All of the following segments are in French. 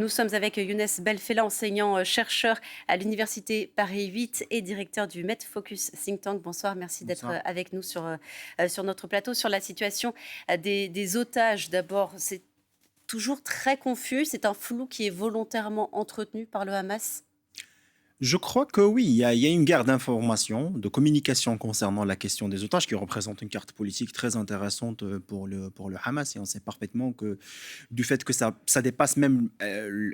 Nous sommes avec Younes Belfella, enseignant-chercheur à l'Université Paris 8 et directeur du MedFocus Think Tank. Bonsoir, merci d'être Bonsoir. avec nous sur notre plateau. Sur la situation des otages, d'abord, c'est toujours très confus. C'est un flou qui est volontairement entretenu par le Hamas. Je crois que oui, il y a une guerre d'information, de communication concernant la question des otages qui représente une carte politique très intéressante pour le Hamas. Et on sait parfaitement que du fait que ça dépasse même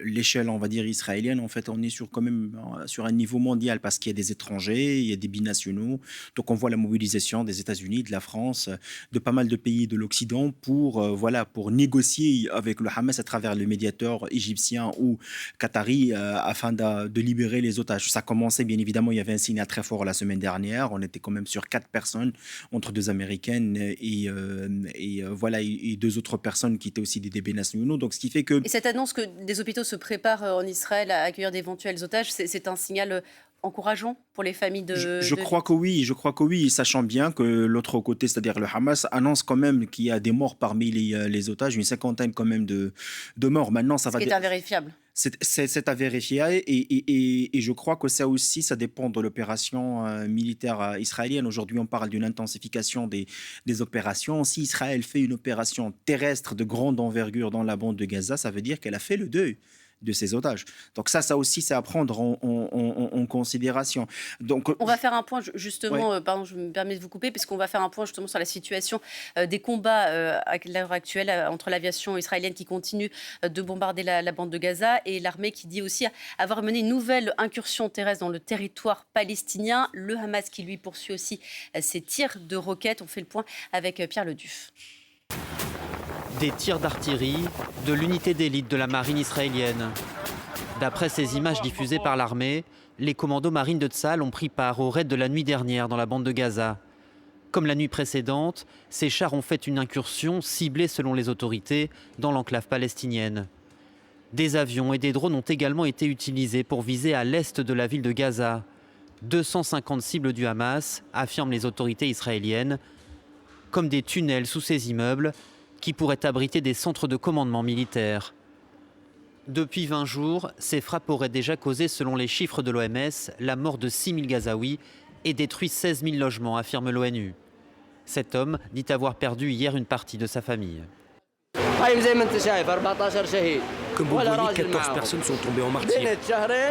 l'échelle, on va dire, israélienne, en fait, on est sur, quand même sur un niveau mondial parce qu'il y a des étrangers, il y a des binationaux. Donc on voit la mobilisation des États-Unis, de la France, de pas mal de pays de l'Occident pour négocier avec le Hamas à travers le médiateur égyptien ou qatari afin de libérer les otages. Ça commençait, bien évidemment, il y avait un signal très fort la semaine dernière. On était quand même sur 4 personnes, entre 2 Américaines et 2 autres personnes qui étaient aussi des DB nationaux. Donc, ce qui fait que... Et cette annonce que des hôpitaux se préparent en Israël à accueillir d'éventuels otages, c'est un signal encourageant pour les familles Je crois que oui, sachant bien que l'autre côté, c'est-à-dire le Hamas, annonce quand même qu'il y a des morts parmi les otages, une cinquantaine quand même de morts. Maintenant, ça ce va... qui est invérifiable. C'est à vérifier et je crois que ça aussi, ça dépend de l'opération militaire israélienne. Aujourd'hui, on parle d'une intensification des opérations. Si Israël fait une opération terrestre de grande envergure dans la bande de Gaza, ça veut dire qu'elle a fait le deuil de ses otages. Donc ça aussi, c'est à prendre en considération. Donc, on va faire un point justement, ouais. pardon, je me permets de vous couper, puisqu'on va faire un point justement sur la situation des combats à l'heure actuelle entre l'aviation israélienne qui continue de bombarder la bande de Gaza et l'armée qui dit aussi avoir mené une nouvelle incursion terrestre dans le territoire palestinien. Le Hamas qui lui poursuit aussi ses tirs de roquettes. On fait le point avec Pierre Leduf. Des tirs d'artillerie de l'unité d'élite de la marine israélienne. D'après ces images diffusées par l'armée, les commandos marines de Tsahal ont pris part au raid de la nuit dernière dans la bande de Gaza. Comme la nuit précédente, ces chars ont fait une incursion ciblée selon les autorités dans l'enclave palestinienne. Des avions et des drones ont également été utilisés pour viser à l'est de la ville de Gaza. 250 cibles du Hamas, affirment les autorités israéliennes, comme des tunnels sous ces immeubles qui pourraient abriter des centres de commandement militaires. Depuis 20 jours, ces frappes auraient déjà causé, selon les chiffres de l'OMS, la mort de 6 000 Gazaouis et détruit 16 000 logements, affirme l'ONU. Cet homme dit avoir perdu hier une partie de sa famille. Comme vous le voyez, 14 personnes sont tombées en martyrs.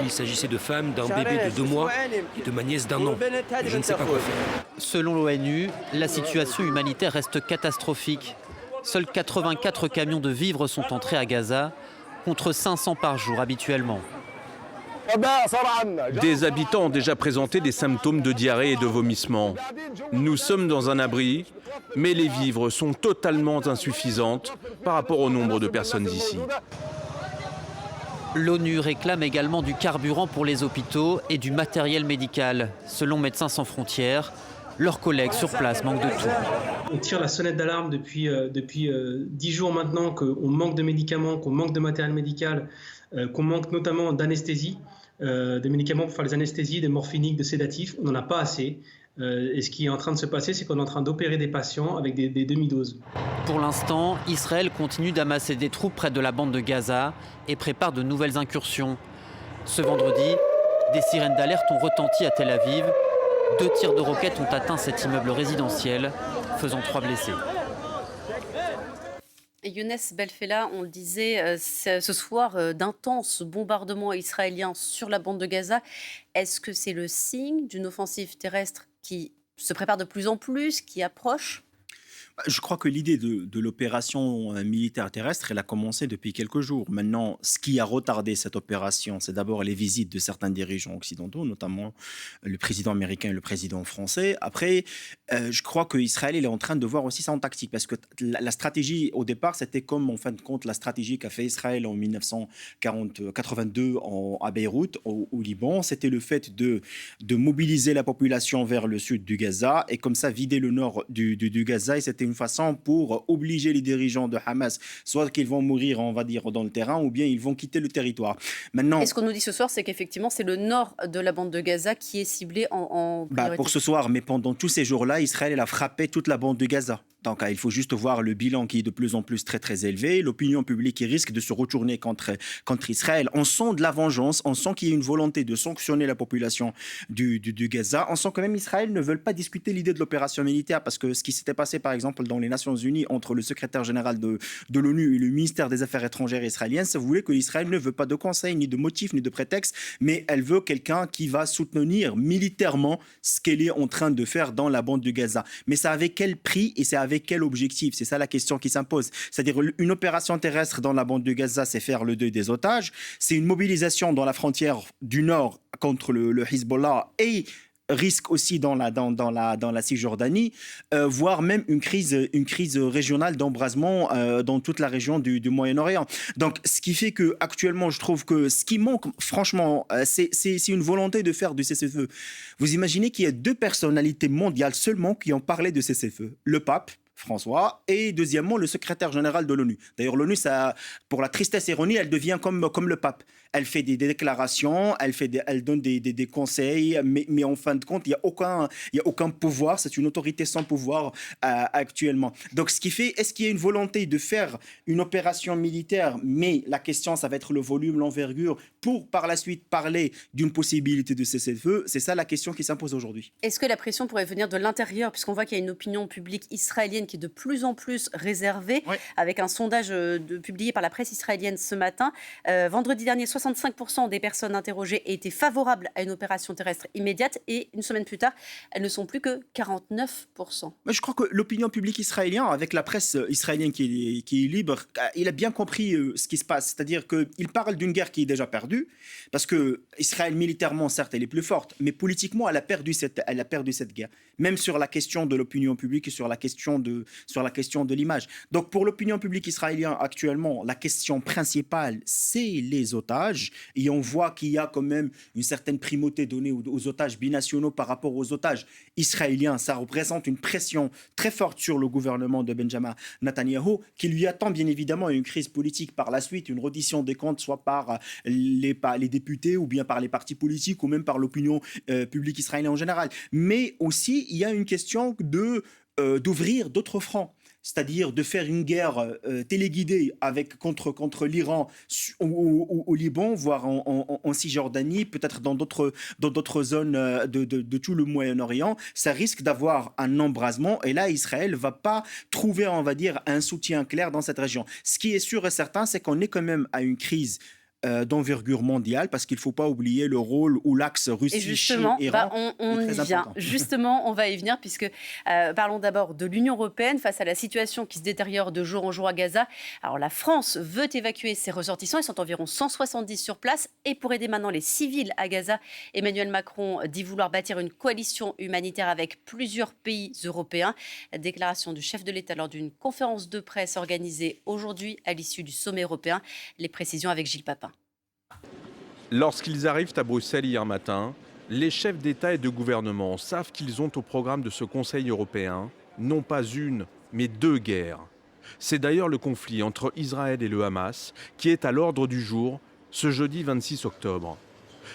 Il s'agissait de femmes, d'un bébé de 2 mois et de ma nièce d'1 an. Et je ne sais pas quoi faire. Selon l'ONU, la situation humanitaire reste catastrophique. Seuls 84 camions de vivres sont entrés à Gaza, contre 500 par jour habituellement. Des habitants ont déjà présenté des symptômes de diarrhée et de vomissement. Nous sommes dans un abri, mais les vivres sont totalement insuffisantes par rapport au nombre de personnes ici. L'ONU réclame également du carburant pour les hôpitaux et du matériel médical. Selon Médecins sans frontières, leurs collègues sur place manquent de tout. On tire la sonnette d'alarme depuis 10 jours maintenant qu'on manque de médicaments, qu'on manque de matériel médical, qu'on manque notamment d'anesthésie, des médicaments pour faire les anesthésies, des morphiniques, des sédatifs. On n'en a pas assez. Et ce qui est en train de se passer, c'est qu'on est en train d'opérer des patients avec des demi-doses. Pour l'instant, Israël continue d'amasser des troupes près de la bande de Gaza et prépare de nouvelles incursions. Ce vendredi, des sirènes d'alerte ont retenti à Tel Aviv. 2 tirs de roquettes ont atteint cet immeuble résidentiel, faisant 3 blessés. Younes Belfella, on le disait, ce soir, d'intenses bombardements israéliens sur la bande de Gaza. Est-ce que c'est le signe d'une offensive terrestre qui se prépare de plus en plus, qui approche ? Je crois que l'idée de l'opération militaire terrestre, elle a commencé depuis quelques jours. Maintenant, ce qui a retardé cette opération, c'est d'abord les visites de certains dirigeants occidentaux, notamment le président américain et le président français. Après, je crois qu'Israël est en train de voir aussi ça en tactique, parce que la stratégie, au départ, c'était comme, en fin de compte, la stratégie qu'a fait Israël en 1982 à Beyrouth, au Liban. C'était le fait de mobiliser la population vers le sud du Gaza, et comme ça, vider le nord du Gaza, et c'était une façon pour obliger les dirigeants de Hamas, soit qu'ils vont mourir, on va dire, dans le terrain, ou bien ils vont quitter le territoire. Maintenant, et ce qu'on nous dit ce soir, c'est qu'effectivement, c'est le nord de la bande de Gaza qui est ciblé en priorité. Pour ce soir, mais pendant tous ces jours-là, Israël a frappé toute la bande de Gaza. Donc, il faut juste voir le bilan qui est de plus en plus très, très élevé. L'opinion publique qui risque de se retourner contre Israël. On sent de la vengeance. On sent qu'il y a une volonté de sanctionner la population du Gaza. On sent que même Israël ne veut pas discuter l'idée de l'opération militaire parce que ce qui s'était passé, par exemple, dans les Nations Unies entre le secrétaire général de l'ONU et le ministère des Affaires étrangères israélien, ça voulait que Israël ne veut pas de conseil, ni de motif, ni de prétexte, mais elle veut quelqu'un qui va soutenir militairement ce qu'elle est en train de faire dans la bande de Gaza. Mais c'est avec quel prix et c'est avec quel objectif? C'est ça la question qui s'impose. C'est-à-dire une opération terrestre dans la bande de Gaza, c'est faire le deuil des otages. C'est une mobilisation dans la frontière du Nord contre le Hezbollah et risque aussi dans la Cisjordanie, voire même une crise régionale d'embrasement dans toute la région du Moyen-Orient. Donc, ce qui fait que actuellement, je trouve que ce qui manque, franchement, c'est une volonté de faire du cessez-le-feu. Vous imaginez qu'il y a 2 personnalités mondiales seulement qui ont parlé de cessez-le-feu. Le pape, François, et deuxièmement, le secrétaire général de l'ONU. D'ailleurs, l'ONU, pour la tristesse ironie, elle devient comme le pape. Elle fait des déclarations, elle donne des conseils, mais en fin de compte, il n'y a aucun pouvoir. C'est une autorité sans pouvoir actuellement. Donc, ce qui fait, est-ce qu'il y a une volonté de faire une opération militaire, mais la question, ça va être le volume, l'envergure, pour par la suite parler d'une possibilité de cessez-le-feu? C'est ça la question qui s'impose aujourd'hui. Est-ce que la pression pourrait venir de l'intérieur, puisqu'on voit qu'il y a une opinion publique israélienne qui est de plus en plus réservée, avec un sondage publié par la presse israélienne ce matin. Vendredi dernier, 65% des personnes interrogées étaient favorables à une opération terrestre immédiate et une semaine plus tard, elles ne sont plus que 49%. Mais je crois que l'opinion publique israélienne, avec la presse israélienne qui est libre, il a bien compris ce qui se passe. C'est-à-dire qu'il parle d'une guerre qui est déjà perdue, parce que Israël militairement, certes, elle est plus forte, mais politiquement, elle a perdu cette guerre. Même sur la question de l'opinion publique et sur la question de l'image. Donc pour l'opinion publique israélienne actuellement, la question principale, c'est les otages. Et on voit qu'il y a quand même une certaine primauté donnée aux otages binationaux par rapport aux otages israéliens. Ça représente une pression très forte sur le gouvernement de Benjamin Netanyahou, qui lui attend bien évidemment une crise politique par la suite, une reddition des comptes, soit par les députés ou bien par les partis politiques ou même par l'opinion publique israélienne en général. Mais aussi, il y a une question d'ouvrir d'autres fronts, c'est-à-dire de faire une guerre téléguidée contre l'Iran au Liban, voire en Cisjordanie, peut-être dans d'autres zones de tout le Moyen-Orient. Ça risque d'avoir un embrasement et là, Israël ne va pas trouver, on va dire, un soutien clair dans cette région. Ce qui est sûr et certain, c'est qu'on est quand même à une crise d'envergure mondiale, parce qu'il ne faut pas oublier le rôle ou l'axe Russie-Chine-Iran. On y vient. Justement, on va y venir, puisque parlons d'abord de l'Union européenne face à la situation qui se détériore de jour en jour à Gaza. Alors la France veut évacuer ses ressortissants, ils sont environ 170 sur place, et pour aider maintenant les civils à Gaza, Emmanuel Macron dit vouloir bâtir une coalition humanitaire avec plusieurs pays européens. La déclaration du chef de l'État lors d'une conférence de presse organisée aujourd'hui à l'issue du sommet européen. Les précisions avec Gilles Papin. Lorsqu'ils arrivent à Bruxelles hier matin, les chefs d'État et de gouvernement savent qu'ils ont au programme de ce Conseil européen non pas une, mais 2 guerres. C'est d'ailleurs le conflit entre Israël et le Hamas qui est à l'ordre du jour ce jeudi 26 octobre.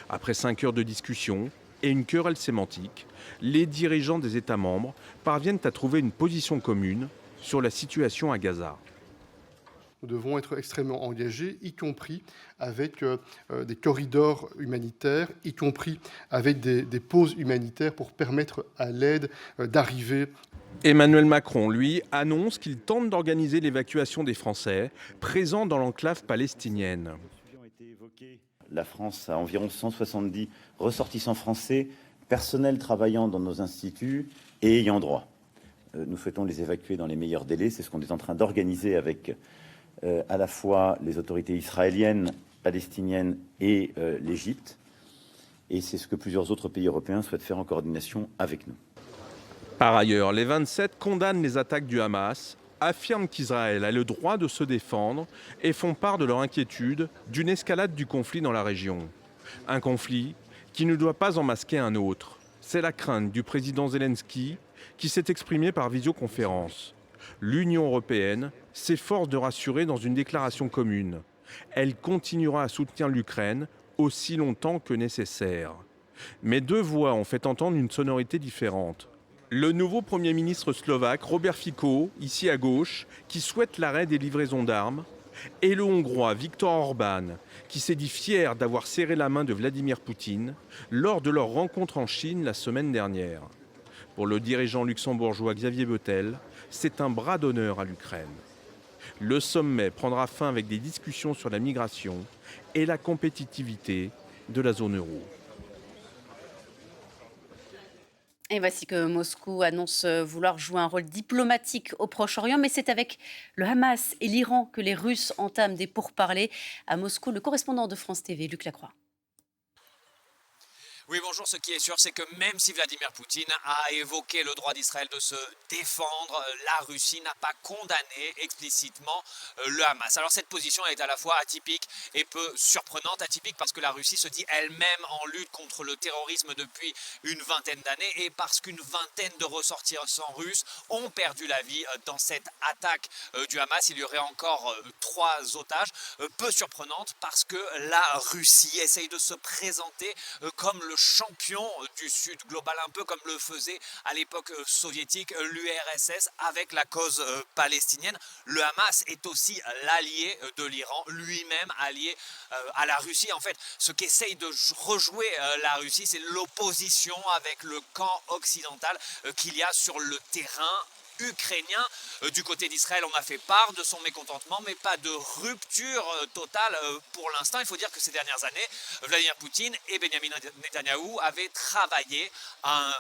Après 5 heures de discussion et une querelle sémantique, les dirigeants des États membres parviennent à trouver une position commune sur la situation à Gaza. Nous devons être extrêmement engagés, y compris avec des corridors humanitaires, y compris avec des pauses humanitaires pour permettre à l'aide d'arriver. Emmanuel Macron, lui, annonce qu'il tente d'organiser l'évacuation des Français présents dans l'enclave palestinienne. La France a environ 170 ressortissants français, personnel travaillant dans nos instituts et ayant droit. Nous souhaitons les évacuer dans les meilleurs délais. C'est ce qu'on est en train d'organiser avec à la fois les autorités israéliennes, palestiniennes et l'Égypte. Et c'est ce que plusieurs autres pays européens souhaitent faire en coordination avec nous. Par ailleurs, les 27 condamnent les attaques du Hamas, affirment qu'Israël a le droit de se défendre et font part de leur inquiétude d'une escalade du conflit dans la région. Un conflit qui ne doit pas en masquer un autre. C'est la crainte du président Zelensky qui s'est exprimé par visioconférence. L'Union européenne s'efforce de rassurer dans une déclaration commune. Elle continuera à soutenir l'Ukraine aussi longtemps que nécessaire. Mais 2 voix ont fait entendre une sonorité différente. Le nouveau Premier ministre slovaque, Robert Fico, ici à gauche, qui souhaite l'arrêt des livraisons d'armes, et le Hongrois Viktor Orban, qui s'est dit fier d'avoir serré la main de Vladimir Poutine lors de leur rencontre en Chine la semaine dernière. Pour le dirigeant luxembourgeois Xavier Bettel, c'est un bras d'honneur à l'Ukraine. Le sommet prendra fin avec des discussions sur la migration et la compétitivité de la zone euro. Et voici que Moscou annonce vouloir jouer un rôle diplomatique au Proche-Orient, mais c'est avec le Hamas et l'Iran que les Russes entament des pourparlers. À Moscou, le correspondant de France TV, Luc Lacroix. Oui, bonjour. Ce qui est sûr, c'est que même si Vladimir Poutine a évoqué le droit d'Israël de se défendre, la Russie n'a pas condamné explicitement le Hamas. Alors cette position est à la fois atypique et peu surprenante. Atypique parce que la Russie se dit elle-même en lutte contre le terrorisme depuis une vingtaine d'années et parce qu'une vingtaine de ressortissants russes ont perdu la vie dans cette attaque du Hamas. Il y aurait encore 3 otages. Peu surprenante parce que la Russie essaye de se présenter comme le champion du Sud global, un peu comme le faisait à l'époque soviétique l'URSS avec la cause palestinienne. Le Hamas est aussi l'allié de l'Iran, lui-même allié à la Russie. En fait, ce qu'essaye de rejouer la Russie, c'est l'opposition avec le camp occidental qu'il y a sur le terrain ukrainien. Du côté d'Israël, on a fait part de son mécontentement, mais pas de rupture totale pour l'instant. Il faut dire que ces dernières années, Vladimir Poutine et Benjamin Netanyahou avaient travaillé à un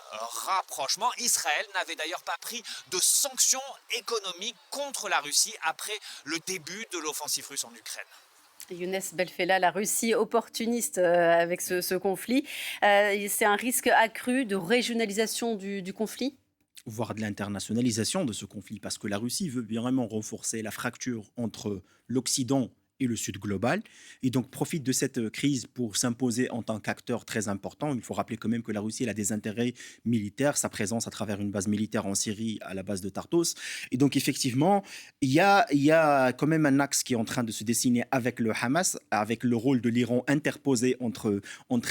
rapprochement. Israël n'avait d'ailleurs pas pris de sanctions économiques contre la Russie après le début de l'offensive russe en Ukraine. Younes Belfella, la Russie opportuniste avec ce conflit. C'est un risque accru de régionalisation du conflit ? Voire de l'internationalisation de ce conflit, parce que la Russie veut vraiment renforcer la fracture entre l'Occident et le Sud global, et donc profite de cette crise pour s'imposer en tant qu'acteur très important. Il faut rappeler quand même que la Russie elle a des intérêts militaires, sa présence à travers une base militaire en Syrie à la base de Tartos, et donc effectivement, il y a quand même un axe qui est en train de se dessiner avec le Hamas, avec le rôle de l'Iran interposé entre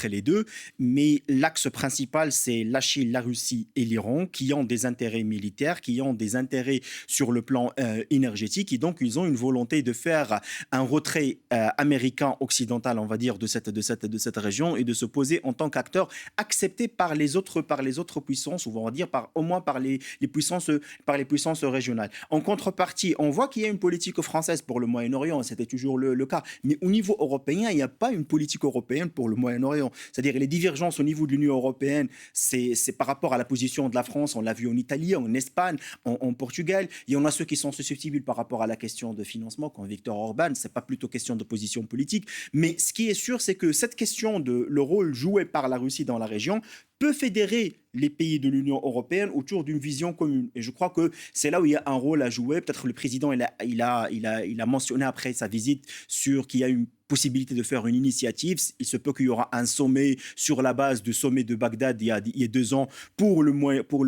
les deux, mais l'axe principal, c'est la Chine, la Russie et l'Iran, qui ont des intérêts militaires, qui ont des intérêts sur le plan énergétique, et donc ils ont une volonté de faire un retrait américain occidental, on va dire, de cette région, et de se poser en tant qu'acteur accepté par les autres puissances, ou on va dire au moins par les puissances régionales. En contrepartie, on voit qu'il y a une politique française pour le Moyen-Orient, c'était toujours le cas, mais au niveau européen, il n'y a pas une politique européenne pour le Moyen-Orient. C'est-à-dire les divergences au niveau de l'Union européenne, c'est par rapport à la position de la France, on l'a vu en Italie, en Espagne, en Portugal. Il y en a ceux qui sont susceptibles par rapport à la question de financement, comme Viktor Orban, c'est pas plutôt question de position politique, mais ce qui est sûr, c'est que cette question de le rôle joué par la Russie dans la région peut fédérer les pays de l'Union européenne autour d'une vision commune. Et je crois que c'est là où il y a un rôle à jouer. Peut-être le président il a mentionné après sa visite qu'il y a une possibilité de faire une initiative. Il se peut qu'il y aura un sommet sur la base du sommet de Bagdad il y a 2 ans pour le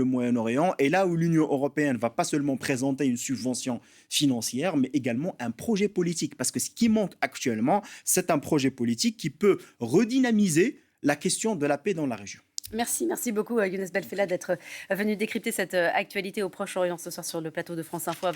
Moyen-Orient. Et là où l'Union européenne va pas seulement présenter une subvention financière, mais également un projet politique. Parce que ce qui manque actuellement, c'est un projet politique qui peut redynamiser la question de la paix dans la région. Merci beaucoup Younes Belfella d'être venu décrypter cette actualité au Proche-Orient ce soir sur le plateau de France Info.